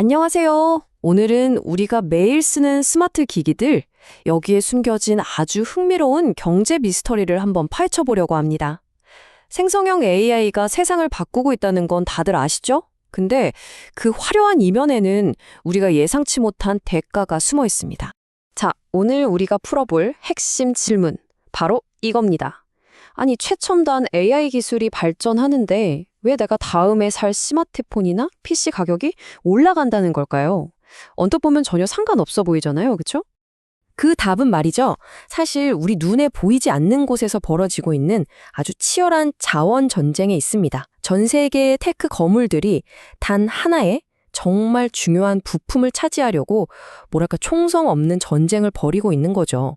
안녕하세요. 오늘은 우리가 매일 쓰는 스마트 기기들, 여기에 숨겨진 아주 흥미로운 경제 미스터리를 한번 파헤쳐 보려고 합니다. 생성형 AI가 세상을 바꾸고 있다는 건 다들 아시죠? 근데 그 화려한 이면에는 우리가 예상치 못한 대가가 숨어 있습니다. 자, 오늘 우리가 풀어볼 핵심 질문, 바로 이겁니다. 아니, 최첨단 AI 기술이 발전하는데 왜 내가 다음에 살 스마트폰이나 PC 가격이 올라간다는 걸까요? 언뜻 보면 전혀 상관없어 보이잖아요, 그쵸? 그 답은 말이죠. 사실 우리 눈에 보이지 않는 곳에서 벌어지고 있는 아주 치열한 자원 전쟁에 있습니다. 전 세계의 테크 거물들이 단 하나의 정말 중요한 부품을 차지하려고 뭐랄까 총성 없는 전쟁을 벌이고 있는 거죠.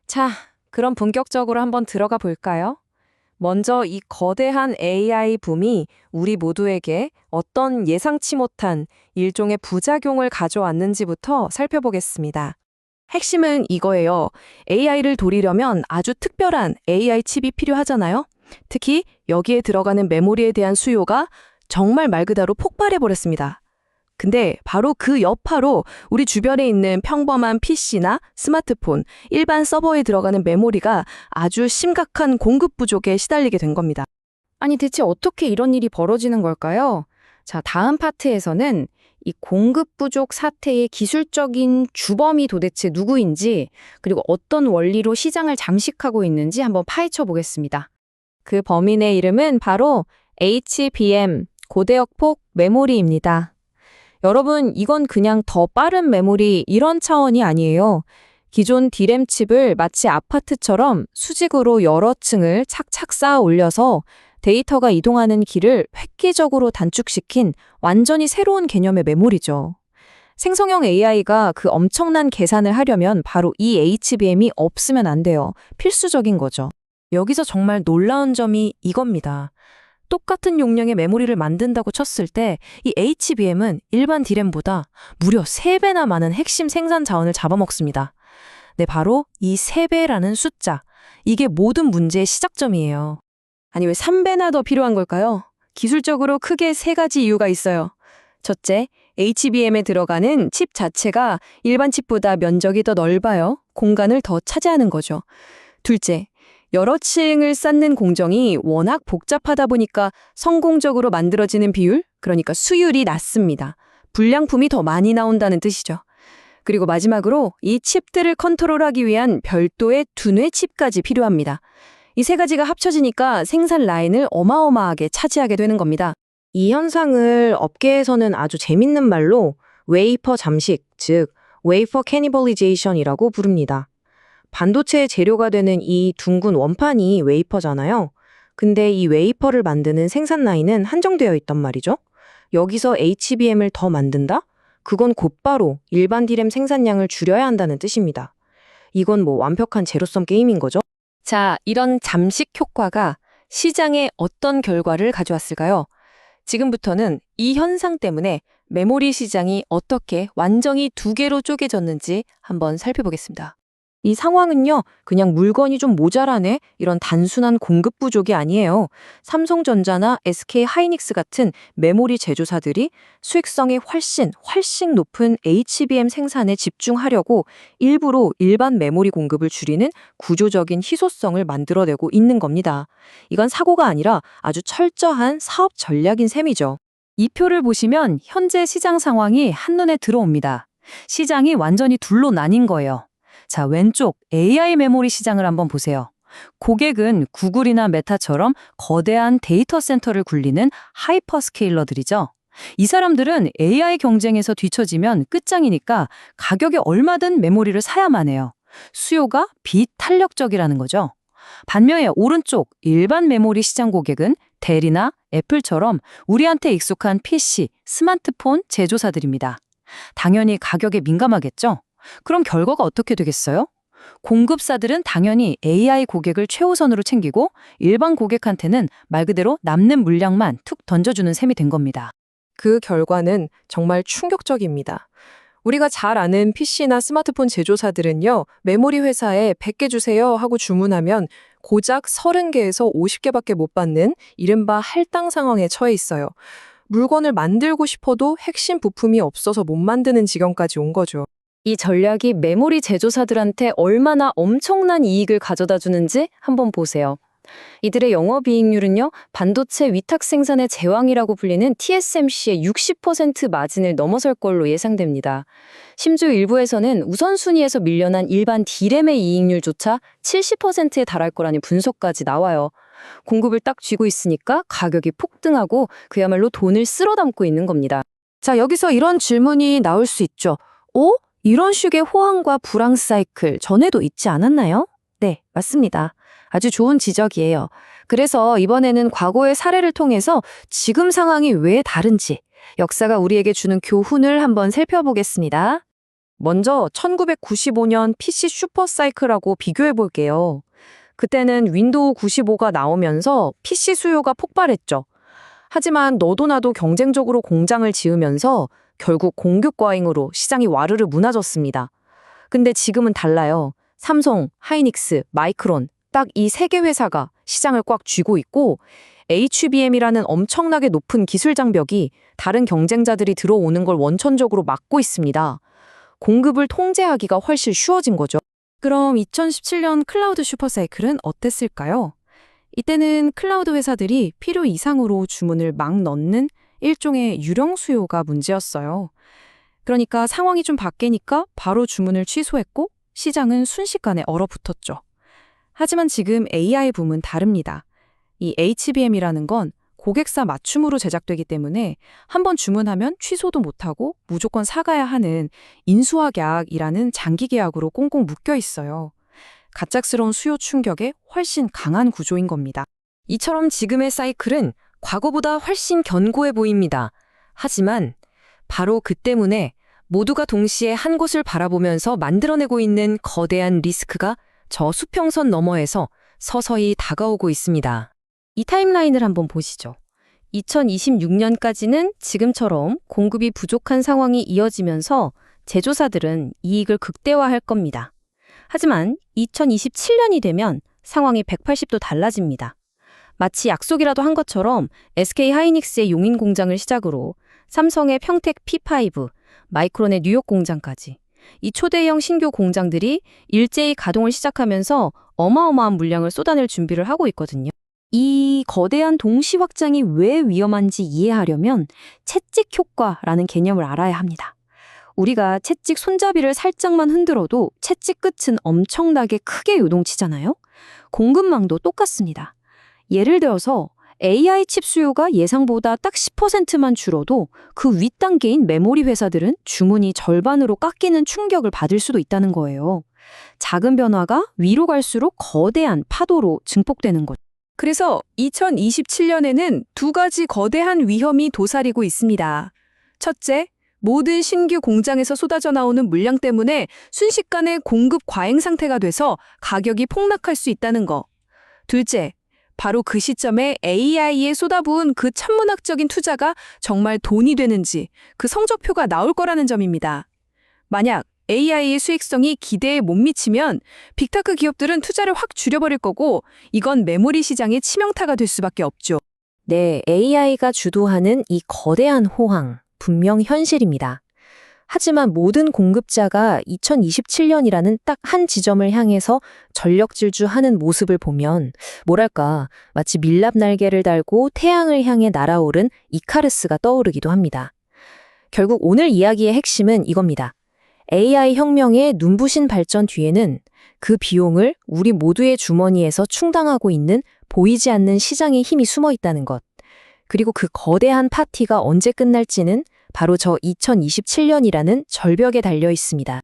자, 그럼 본격적으로 한번 들어가 볼까요? 먼저 이 거대한 AI 붐이 우리 모두에게 어떤 예상치 못한 일종의 부작용을 가져왔는지부터 살펴보겠습니다. 핵심은 이거예요. AI를 돌리려면 아주 특별한 AI 칩이 필요하잖아요. 특히 여기에 들어가는 메모리에 대한 수요가 정말 말 그대로 폭발해버렸습니다. 근데 바로 그 여파로 우리 주변에 있는 평범한 PC나 스마트폰, 일반 서버에 들어가는 메모리가 아주 심각한 공급 부족에 시달리게 된 겁니다. 아니, 대체 어떻게 이런 일이 벌어지는 걸까요? 자, 다음 파트에서는 이 공급 부족 사태의 기술적인 주범이 도대체 누구인지, 그리고 어떤 원리로 시장을 잠식하고 있는지 한번 파헤쳐 보겠습니다. 그 범인의 이름은 바로 HBM, 고대역폭 메모리입니다. 여러분, 이건 그냥 더 빠른 메모리 이런 차원이 아니에요. 기존 D램 칩을 마치 아파트처럼 수직으로 여러 층을 착착 쌓아 올려서 데이터가 이동하는 길을 획기적으로 단축시킨 완전히 새로운 개념의 메모리죠. 생성형 AI가 그 엄청난 계산을 하려면 바로 이 HBM이 없으면 안 돼요. 필수적인 거죠. 여기서 정말 놀라운 점이 이겁니다. 똑같은 용량의 메모리를 만든다고 쳤을 때 이 HBM은 일반 D램보다 무려 3배나 많은 핵심 생산 자원을 잡아먹습니다. 네, 바로 이 3배라는 숫자. 이게 모든 문제의 시작점이에요. 아니, 왜 3배나 더 필요한 걸까요? 기술적으로 크게 3가지 이유가 있어요. 첫째, HBM에 들어가는 칩 자체가 일반 칩보다 면적이 더 넓어요. 공간을 더 차지하는 거죠. 둘째, 여러 층을 쌓는 공정이 워낙 복잡하다 보니까 성공적으로 만들어지는 비율, 그러니까 수율이 낮습니다. 불량품이 더 많이 나온다는 뜻이죠. 그리고 마지막으로 이 칩들을 컨트롤하기 위한 별도의 두뇌 칩까지 필요합니다. 이 3가지가 합쳐지니까 생산 라인을 어마어마하게 차지하게 되는 겁니다. 이 현상을 업계에서는 아주 재밌는 말로 웨이퍼 잠식, 즉 웨이퍼 캐니벌리제이션이라고 부릅니다. 반도체의 재료가 되는 이 둥근 원판이 웨이퍼잖아요. 근데 이 웨이퍼를 만드는 생산 라인은 한정되어 있단 말이죠. 여기서 HBM을 더 만든다? 그건 곧바로 일반 D램 생산량을 줄여야 한다는 뜻입니다. 이건 뭐 완벽한 제로섬 게임인 거죠. 자, 이런 잠식 효과가 시장에 어떤 결과를 가져왔을까요? 지금부터는 이 현상 때문에 메모리 시장이 어떻게 완전히 2개로 쪼개졌는지 한번 살펴보겠습니다. 이 상황은요, 그냥 물건이 좀 모자라네 이런 단순한 공급 부족이 아니에요. 삼성전자나 SK하이닉스 같은 메모리 제조사들이 수익성이 훨씬 높은 HBM 생산에 집중하려고 일부러 일반 메모리 공급을 줄이는 구조적인 희소성을 만들어내고 있는 겁니다. 이건 사고가 아니라 아주 철저한 사업 전략인 셈이죠. 이 표를 보시면 현재 시장 상황이 한눈에 들어옵니다. 시장이 완전히 둘로 나뉜 거예요. 자, 왼쪽 AI 메모리 시장을 한번 보세요. 고객은 구글이나 메타처럼 거대한 데이터 센터를 굴리는 하이퍼스케일러들이죠. 이 사람들은 AI 경쟁에서 뒤처지면 끝장이니까 가격에 얼마든 메모리를 사야만 해요. 수요가 비탄력적이라는 거죠. 반면에 오른쪽 일반 메모리 시장 고객은 델이나 애플처럼 우리한테 익숙한 PC, 스마트폰 제조사들입니다. 당연히 가격에 민감하겠죠? 그럼 결과가 어떻게 되겠어요? 공급사들은 당연히 AI 고객을 최우선으로 챙기고 일반 고객한테는 말 그대로 남는 물량만 툭 던져주는 셈이 된 겁니다. 그 결과는 정말 충격적입니다. 우리가 잘 아는 PC나 스마트폰 제조사들은요, 메모리 회사에 100개 주세요 하고 주문하면 고작 30개에서 50개밖에 못 받는 이른바 할당 상황에 처해 있어요. 물건을 만들고 싶어도 핵심 부품이 없어서 못 만드는 지경까지 온 거죠. 이 전략이 메모리 제조사들한테 얼마나 엄청난 이익을 가져다 주는지 한번 보세요. 이들의 영업이익률은요, 반도체 위탁 생산의 제왕이라고 불리는 TSMC의 60% 마진을 넘어설 걸로 예상됩니다. 심지어 일부에서는 우선순위에서 밀려난 일반 D램의 이익률조차 70%에 달할 거라는 분석까지 나와요. 공급을 딱 쥐고 있으니까 가격이 폭등하고 그야말로 돈을 쓸어 담고 있는 겁니다. 자, 여기서 이런 질문이 나올 수 있죠. 이런 식의 호황과 불황 사이클 전에도 있지 않았나요? 네, 맞습니다. 아주 좋은 지적이에요. 그래서 이번에는 과거의 사례를 통해서 지금 상황이 왜 다른지, 역사가 우리에게 주는 교훈을 한번 살펴보겠습니다. 먼저 1995년 PC 슈퍼 사이클하고 비교해 볼게요. 그때는 윈도우 95가 나오면서 PC 수요가 폭발했죠. 하지만 너도 나도 경쟁적으로 공장을 지으면서 결국 공급 과잉으로 시장이 와르르 무너졌습니다. 근데 지금은 달라요. 삼성, 하이닉스, 마이크론, 딱 이 세 개 회사가 시장을 꽉 쥐고 있고 HBM이라는 엄청나게 높은 기술 장벽이 다른 경쟁자들이 들어오는 걸 원천적으로 막고 있습니다. 공급을 통제하기가 훨씬 쉬워진 거죠. 그럼 2017년 클라우드 슈퍼사이클은 어땠을까요? 이때는 클라우드 회사들이 필요 이상으로 주문을 막 넣는 일종의 유령 수요가 문제였어요. 그러니까 상황이 좀 바뀌니까 바로 주문을 취소했고 시장은 순식간에 얼어붙었죠. 하지만 지금 AI 붐은 다릅니다. 이 HBM이라는 건 고객사 맞춤으로 제작되기 때문에 한번 주문하면 취소도 못하고 무조건 사가야 하는 인수합약이라는 장기 계약으로 꽁꽁 묶여 있어요. 갑작스러운 수요 충격에 훨씬 강한 구조인 겁니다. 이처럼 지금의 사이클은 과거보다 훨씬 견고해 보입니다. 하지만 바로 그 때문에 모두가 동시에 한 곳을 바라보면서 만들어내고 있는 거대한 리스크가 저 수평선 너머에서 서서히 다가오고 있습니다. 이 타임라인을 한번 보시죠. 2026년까지는 지금처럼 공급이 부족한 상황이 이어지면서 제조사들은 이익을 극대화할 겁니다. 하지만 2027년이 되면 상황이 180도 달라집니다. 마치 약속이라도 한 것처럼 SK 하이닉스의 용인 공장을 시작으로 삼성의 평택 P5, 마이크론의 뉴욕 공장까지 이 초대형 신규 공장들이 일제히 가동을 시작하면서 어마어마한 물량을 쏟아낼 준비를 하고 있거든요. 이 거대한 동시 확장이 왜 위험한지 이해하려면 채찍 효과라는 개념을 알아야 합니다. 우리가 채찍 손잡이를 살짝만 흔들어도 채찍 끝은 엄청나게 크게 요동치잖아요. 공급망도 똑같습니다. 예를 들어서 AI 칩 수요가 예상보다 딱 10%만 줄어도 그 윗단계인 메모리 회사들은 주문이 절반으로 깎이는 충격을 받을 수도 있다는 거예요. 작은 변화가 위로 갈수록 거대한 파도로 증폭되는 거죠. 그래서 2027년에는 두 가지 거대한 위험이 도사리고 있습니다. 첫째, 모든 신규 공장에서 쏟아져 나오는 물량 때문에 순식간에 공급 과잉 상태가 돼서 가격이 폭락할 수 있다는 거. 둘째, 바로 그 시점에 AI에 쏟아부은 그 천문학적인 투자가 정말 돈이 되는지 그 성적표가 나올 거라는 점입니다. 만약 AI의 수익성이 기대에 못 미치면 빅테크 기업들은 투자를 확 줄여버릴 거고 이건 메모리 시장의 치명타가 될 수밖에 없죠. 네, AI가 주도하는 이 거대한 호황, 분명 현실입니다. 하지만 모든 공급자가 2027년이라는 딱 한 지점을 향해서 전력 질주하는 모습을 보면 뭐랄까 마치 밀랍 날개를 달고 태양을 향해 날아오른 이카루스가 떠오르기도 합니다. 결국 오늘 이야기의 핵심은 이겁니다. AI 혁명의 눈부신 발전 뒤에는 그 비용을 우리 모두의 주머니에서 충당하고 있는 보이지 않는 시장의 힘이 숨어 있다는 것. 그리고 그 거대한 파티가 언제 끝날지는 바로 저 2027년이라는 절벽에 달려 있습니다.